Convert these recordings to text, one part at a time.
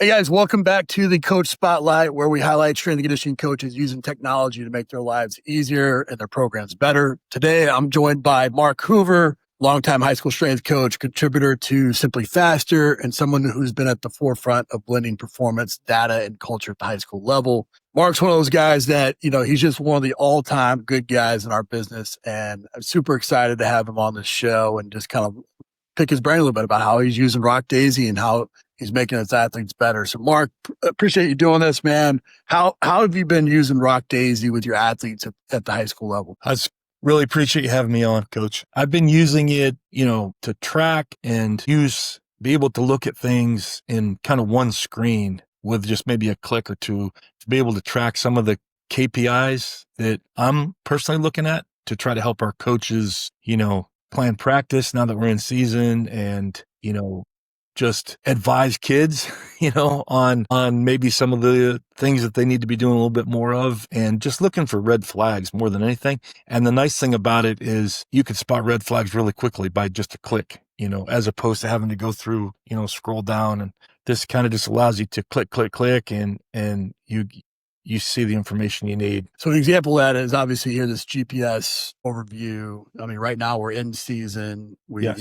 Hey guys, welcome back to the Coach Spotlight, where we highlight strength and conditioning coaches using technology to make their lives easier and their programs better. Today, I'm joined by Mark Hoover, longtime high school strength coach, contributor to Simply Faster, and someone who's been at the forefront of blending performance, data, and culture at the high school level. Mark's one of those guys that, he's just one of the all-time good guys in our business, and I'm super excited to have him on the show and just kind of pick his brain a little bit about how he's using RockDaisy and how he's making his athletes better. So Mark, appreciate you doing this, man. How have you been using RockDaisy with your athletes at the high school level? I really appreciate you having me on, Coach. I've been using it, to track and be able to look at things in kind of one screen with just maybe a click or two to be able to track some of the KPIs that I'm personally looking at to try to help our coaches, plan practice now that we're in season and, just advise kids, on maybe some of the things that they need to be doing a little bit more of, and just looking for red flags more than anything. And the nice thing about it is you can spot red flags really quickly by just a click, as opposed to having to go through, scroll down. And this kind of just allows you to click, and you see the information you need. So an example of that is obviously here, this GPS overview. I mean, right now we're in season. We're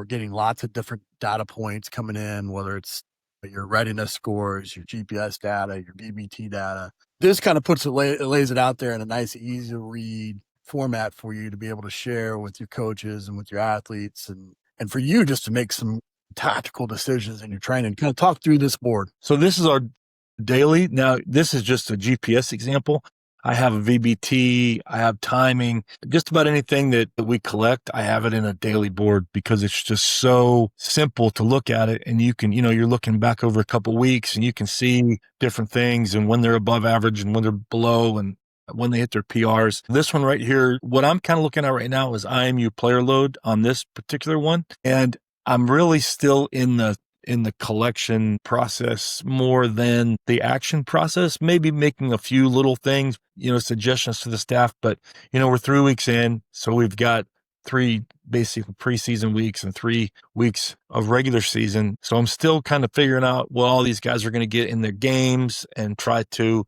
getting lots of different data points coming in, whether it's your readiness scores, your GPS data, your BBT data. This kind of lays it out there in a nice, easy to read format for you to be able to share with your coaches and with your athletes, and for you just to make some tactical decisions in your training. Kind of talk through this board. So this is our daily. Now, this is just a GPS example. I have a VBT, I have timing, just about anything that we collect, I have it in a daily board because it's just so simple to look at it. And you can, you're looking back over a couple of weeks and you can see different things and when they're above average and when they're below and when they hit their PRs. This one right here, what I'm kind of looking at right now is IMU player load on this particular one. And I'm really still in the collection process more than the action process, maybe making a few little things, suggestions to the staff. But, we're 3 weeks in, so we've got 3 basically preseason weeks and 3 weeks of regular season. So I'm still kind of figuring out what all these guys are going to get in their games and try to,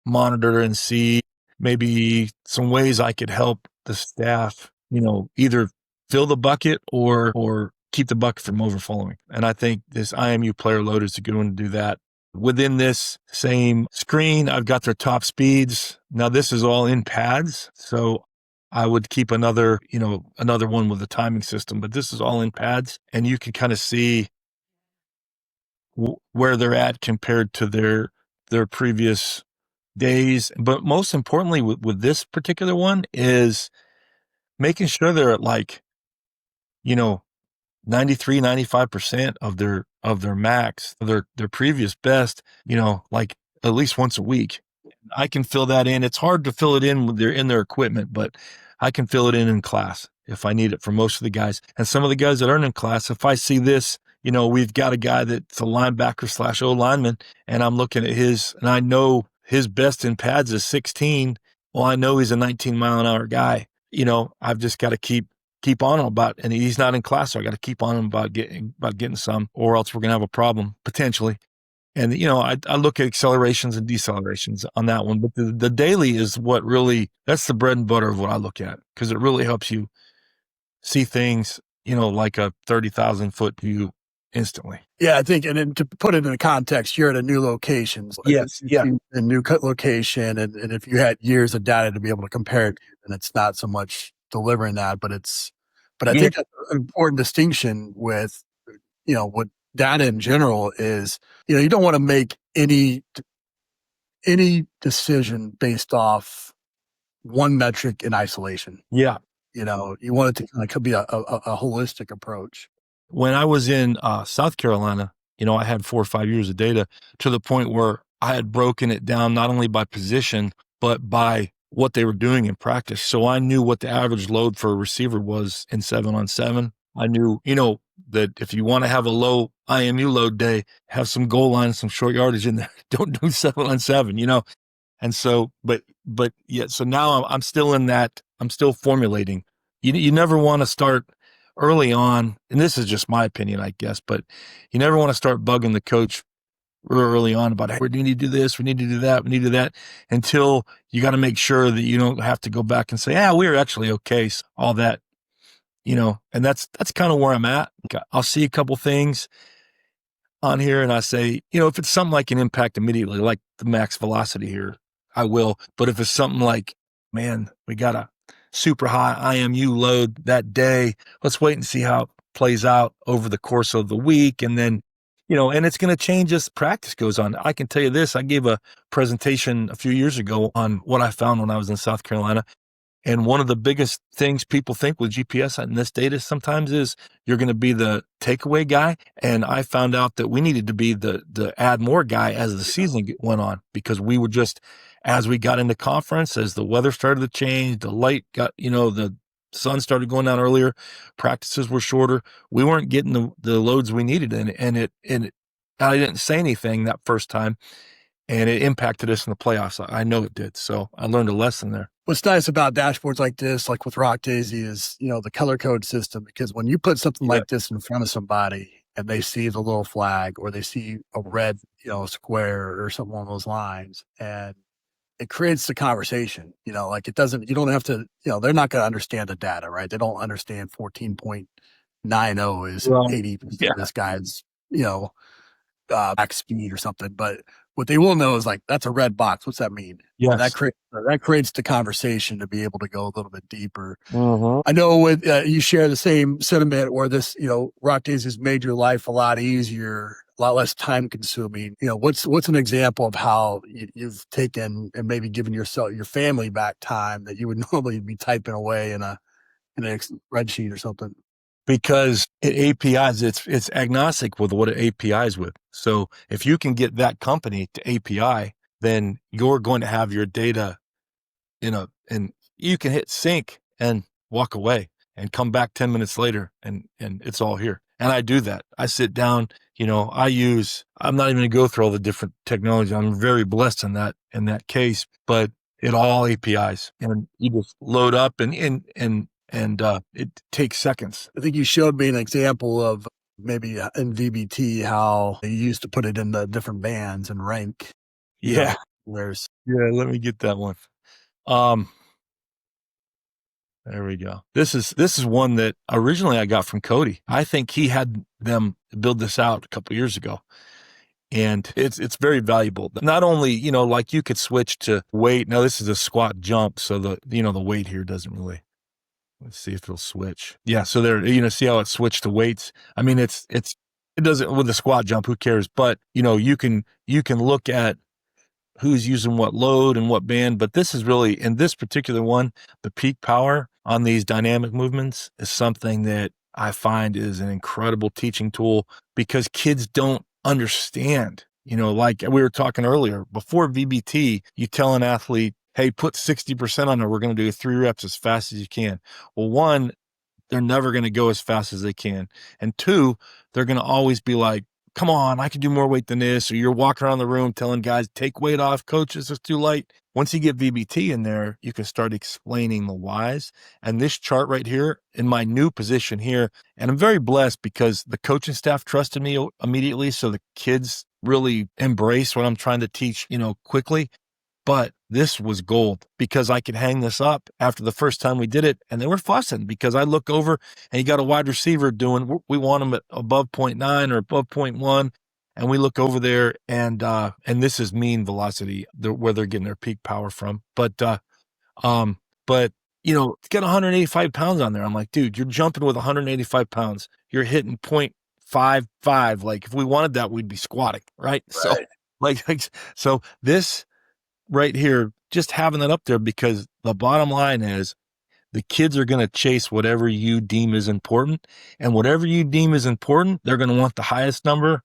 monitor and see maybe some ways I could help the staff, either fill the bucket or keep the bucket from overflowing. And I think this IMU player load is a good one to do that. Within this same screen, I've got their top speeds. Now this is all in pads. So I would keep another one with the timing system, but this is all in pads and you can kind of see where they're at compared to their previous days. But most importantly with this particular one is making sure they're at 93, 95% of their max, their previous best, at least once a week. I can fill that in. It's hard to fill it in when they're in their equipment, but I can fill it in class if I need it for most of the guys. And some of the guys that aren't in class, if I see this, we've got a guy that's a linebacker / O lineman, and I'm looking at his, and I know his best in pads is 16. Well, I know he's a 19-mile-an-hour guy. I've just got to keep on him about, and he's not in class, so I got to keep on him about getting some, or else we're going to have a problem potentially. And, I look at accelerations and decelerations on that one, but the daily is what really, that's the bread and butter of what I look at, because it really helps you see things, like a 30,000 foot view instantly. Yeah, I think, and then to put it in a context, you're at a new location. So yes. Yeah. A new location. And if you had years of data to be able to compare it, then it's not so much delivering that, but I think that's an important distinction with, what data in general is, you don't want to make any decision based off one metric in isolation. Yeah. You want it to be a holistic approach. When I was in South Carolina, I had 4 or 5 years of data to the point where I had broken it down not only by position, but by what they were doing in practice. So I knew what the average load for a receiver was in 7-on-7. I knew, that if you want to have a low IMU load day, have some goal line, some short yardage in there. Don't do 7-on-7, And so, but yeah, so now I'm still in that, I'm still formulating. You never want to start early on, and this is just my opinion, I guess, but you never want to start bugging the coach real early on about, hey, we need to do this, we need to do that, we need to do that, until you got to make sure that you don't have to go back and say, yeah, we were actually okay. So all that, and that's kind of where I'm at. I'll see a couple things on here and I say, if it's something like an impact immediately, like the max velocity here, I will. But if it's something like, man, we got a super high IMU load that day, let's wait and see how it plays out over the course of the week. And then, and it's going to change as practice goes on. I can tell you this, I gave a presentation a few years ago on what I found when I was in South Carolina. And one of the biggest things people think with GPS and this data sometimes is you're going to be the takeaway guy. And I found out that we needed to be the add more guy as the season went on, because we were just, as we got into conference, as the weather started to change, the light got, the sun started going down earlier, practices were shorter. We weren't getting the loads we needed. And I didn't say anything that first time, and it impacted us in the playoffs. I know it did. So I learned a lesson there. What's nice about dashboards like this, like with RockDaisy, is, the color code system, because when you put something like this in front of somebody and they see the little flag or they see a red, square or something along those lines, and it creates the conversation, like it doesn't, you don't have to, they're not going to understand the data, right? They don't understand 14.90 is 80% of this guy's, back speed or something. But what they will know is like, that's a red box. What's that mean? Yes. That creates the conversation to be able to go a little bit deeper. Mm-hmm. I know with you share the same sentiment where this, RockDaisy has made your life a lot easier, a lot less time consuming. What's an example of how you've taken and maybe given your family back time that you would normally be typing away in a spreadsheet or something? Because it APIs, it's agnostic with what it APIs with. So if you can get that company to API, then you're going to have your data and you can hit sync and walk away and come back 10 minutes later and it's all here. And I do that. I sit down, I'm not even going to go through all the different technology. I'm very blessed in that case, but it all APIs, and you just load up and it takes seconds. I think you showed me an example of maybe in VBT how they used to put it in the different bands and rank. Yeah. Let me get that one. There we go. This is one that originally I got from Cody. I think he had them build this out a couple of years ago. And it's very valuable. Not only, like you could switch to weight. Now this is a squat jump. So the weight here doesn't really. Let's see if it'll switch. Yeah. So there, see how it switched to weights. I mean, it doesn't with the squat jump, who cares? But you can look at who's using what load and what band. But this is really, in this particular one, the peak power on these dynamic movements is something that I find is an incredible teaching tool, because kids don't understand, like we were talking earlier, before VBT, you tell an athlete, hey, put 60% on it. We're going to do 3 reps as fast as you can. Well, 1, they're never going to go as fast as they can. And 2, they're going to always be like, come on, I can do more weight than this. Or you're walking around the room telling guys, take weight off, coach, this is too light. Once you get VBT in there, you can start explaining the whys. And this chart right here, in my new position here, and I'm very blessed because the coaching staff trusted me immediately. So the kids really embrace what I'm trying to teach, quickly. But this was gold, because I could hang this up after the first time we did it, and they were fussing because I look over and you got a wide receiver we want them at above 0.9 or above 0.1. And we look over there and this is mean velocity, where they're getting their peak power from. But it's got 185 pounds on there. I'm like, dude, you're jumping with 185 pounds. You're hitting 0.55. Like if we wanted that, we'd be squatting. Right. So so this right here, just having that up there, because the bottom line is the kids are going to chase whatever you deem is important, and whatever you deem is important, they're going to want the highest number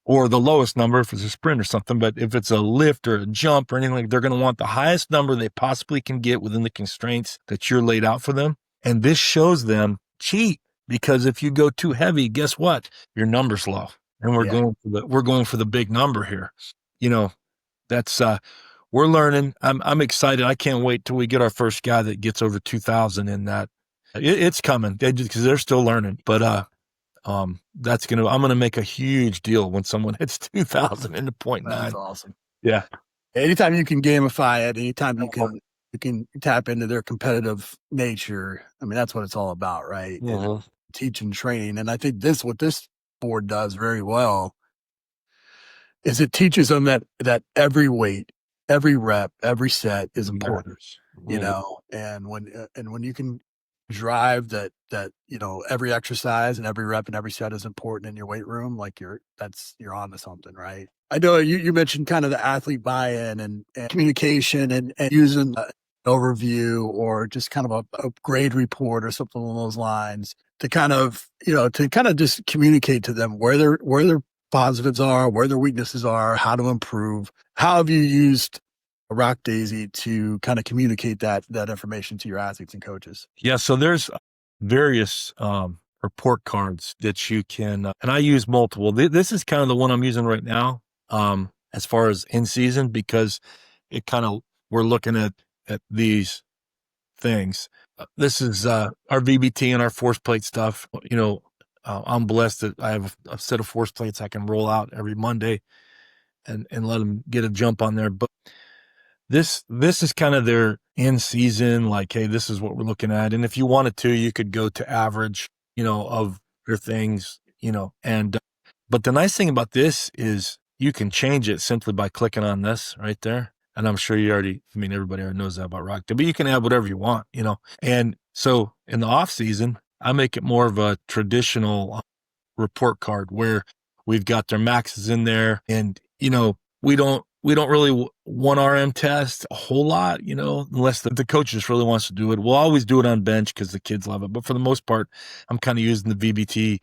or the lowest number if it's a sprint or something. But if it's a lift or a jump or anything, they're going to want the highest number they possibly can get within the constraints that you're laid out for them. And this shows them cheat, because if you go too heavy, guess what? Your number's low, and we're going for the big number here. That's we're learning. I'm excited. I can't wait till we get our first guy that gets over 2,000 in that. It's coming. Because they're still learning. But I'm gonna make a huge deal when someone hits 2,000 into point That's nine. awesome. Yeah. Anytime you can gamify it, anytime you can tap into their competitive nature. I mean, that's what it's all about, right? And Mhm. teaching, training, and I think what this board does very well is it teaches them that every weight, every rep, every set is important. Matters. You Mhm. know, and when you can drive that every exercise and every rep and every set is important in your weight room, like you're on to something, right? I know you mentioned kind of the athlete buy-in and communication and using an overview or just kind of a grade report or something along those lines to kind of just communicate to them where their positives are, where their weaknesses are, how to improve. How have you used RockDaisy to kind of communicate that information to your athletes and coaches? Yeah, so there's various report cards that you can, and I use multiple. This is kind of the one I'm using right now, as far as in season, because it kind of we're looking at these things. This is our VBT and our force plate stuff. I'm blessed that I have a set of force plates I can roll out every Monday and let them get a jump on there. But this is kind of their in season, like, hey, this is what we're looking at. And if you wanted to, you could go to average, of your things, and but the nice thing about this is you can change it simply by clicking on this right there. And I'm sure everybody already knows that about Rock, but you can add whatever you want. And so in the off season, I make it more of a traditional report card where we've got their maxes in there, and we don't really 1 RM test a whole lot, unless the coach just really wants to do it. We'll always do it on bench because the kids love it, but for the most part, I'm kind of using the VBT,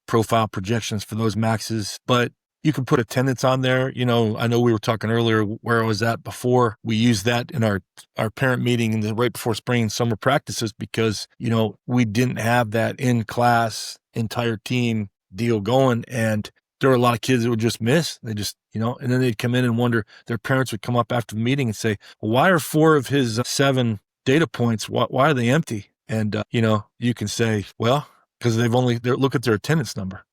profile projections for those maxes. But you can put attendance on there. I know we were talking earlier where I was at before. We use that in our parent meeting right before spring and summer practices because, we didn't have that in class entire team deal going. And there were a lot of kids that would just miss. They just, and then they'd come in and wonder, their parents would come up after the meeting and say, well, why are 4 of his 7 data points, why are they empty? And, you can say, well, because look at their attendance number.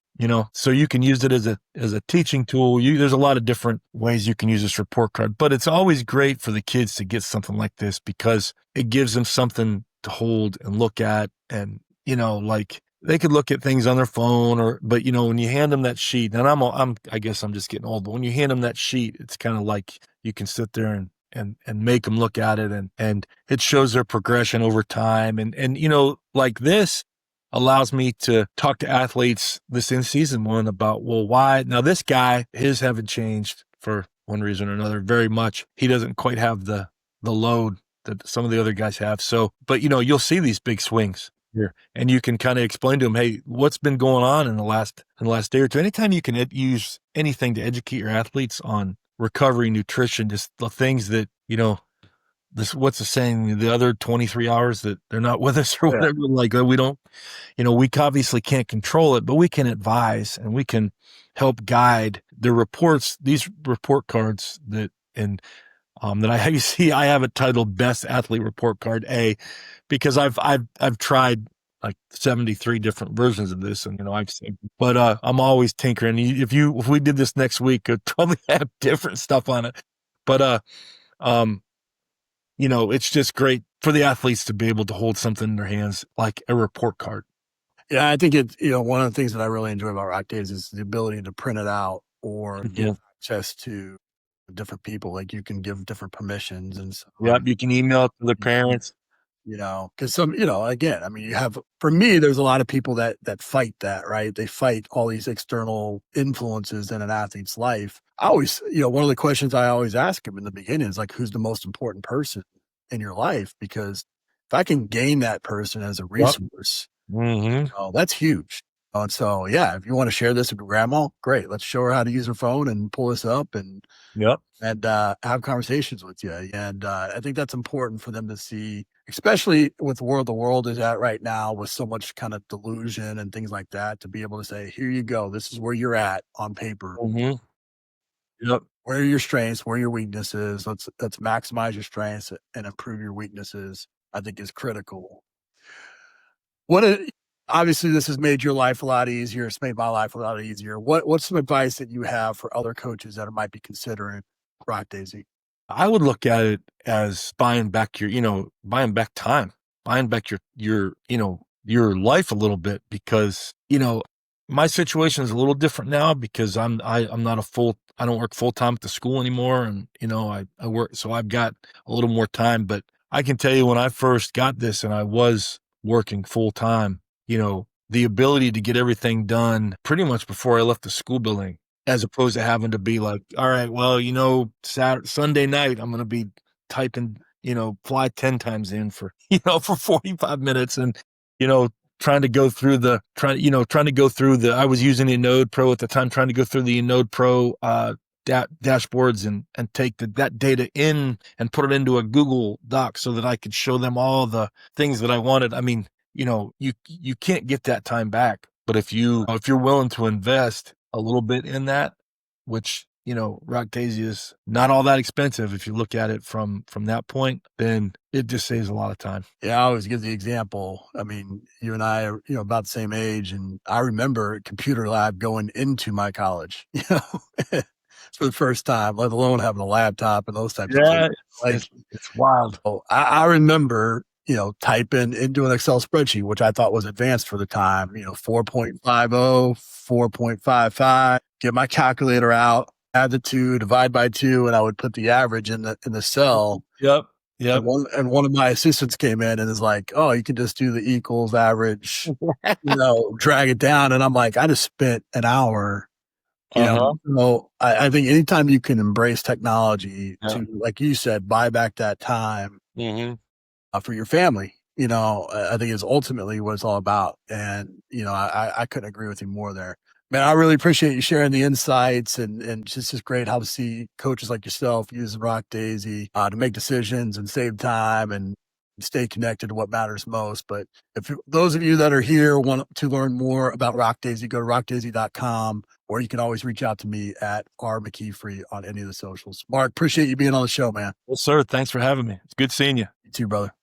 So you can use it as a teaching tool. There's a lot of different ways you can use this report card, but it's always great for the kids to get something like this because it gives them something to hold and look at. And, like they could look at things on their phone but when you hand them that sheet, and I guess I'm just getting old, but when you hand them that sheet, it's kind of like you can sit there and make them look at it and it shows their progression over time. And, like this, allows me to talk to athletes this in season one about, well, why now this guy, his haven't changed for one reason or another very much. He doesn't quite have the load that some of the other guys have. So, but you'll see these big swings here and you can kind of explain to them, hey, what's been going on in the last day or two. Anytime you can use anything to educate your athletes on recovery, nutrition, just the things that, what's the saying, the other 23 hours that they're not with us or whatever, like we don't, we obviously can't control it, but we can advise and we can help guide the reports, these report cards that I see. I have it titled Best Athlete Report Card A because I've tried like 73 different versions of this, and I've seen, but I'm always tinkering. If we did this next week, it'd probably have different stuff on it. But um, it's just great for the athletes to be able to hold something in their hands like a report card. Yeah, I think it's one of the things that I really enjoy about Rock Days is the ability to print it out or give access to different people. Like you can give different permissions and so Yep, you can email it to the parents. because again, I mean, for me, there's a lot of people that fight that, right? They fight all these external influences in an athlete's life. I always, one of the questions I always ask them in the beginning is like, who's the most important person in your life? Because if I can gain that person as a resource, that's huge. And so, yeah, if you want to share this with grandma, great. Let's show her how to use her phone and pull this up and Yep. have conversations with you. And I think that's important for them to see, especially with where the world is at right now with so much kind of delusion and things like that, to be able to say, here you go. This is where you're at on paper. Yep. Where are your strengths? Where are your weaknesses? Let's maximize your strengths and improve your weaknesses. I think is critical. What a, obviously this has made your life a lot easier. It's made my life a lot easier. What's some advice that you have for other coaches that might be considering RockDaisy? I would look at it as buying back buying back time, buying back your life a little bit because, my situation is a little different now because I'm not I don't work full time at the school anymore. And, I work, so I've got a little more time, but I can tell you when I first got this and I was working full time, the ability to get everything done pretty much before I left the school building as opposed to having to be like, all right, well, Sunday night, I'm going to be typing, fly 10 times in for, for 45 minutes and, you know, trying to go through I was using Enode Pro at the time, trying to go through the Enode Pro, dashboards and take that data in and put it into a Google Doc so that I could show them all the things that I wanted. I mean, you can't get that time back, but if you're willing to invest a little bit in that, which, RockDaisy is not all that expensive. If you look at it from that point, then it just saves a lot of time. Yeah, I always give the example. I mean, you and I are, about the same age, and I remember computer lab going into my college, for the first time, let alone having a laptop and those types of things. Yeah, Like, it's wild. oh, I remember, typing into an Excel spreadsheet, which I thought was advanced for the time, 4.50, 4.55, get my calculator out, add the two, divide by two, and I would put the average in the cell. Yep. And one of my assistants came in and is like, "Oh, you can just do the equals average, drag it down." And I'm like, I just spent an hour. I think anytime you can embrace technology to, like you said, buy back that time for your family, I think is ultimately what it's all about. And, I couldn't agree with you more there. Man, I really appreciate you sharing the insights and it's just great how to see coaches like yourself using RockDaisy to make decisions and save time and stay connected to what matters most. But those of you that are here want to learn more about RockDaisy, go to rockdaisy.com, or you can always reach out to me at rmckeefree on any of the socials. Mark, appreciate you being on the show, man. Well, sir, thanks for having me. It's good seeing you. You too, brother.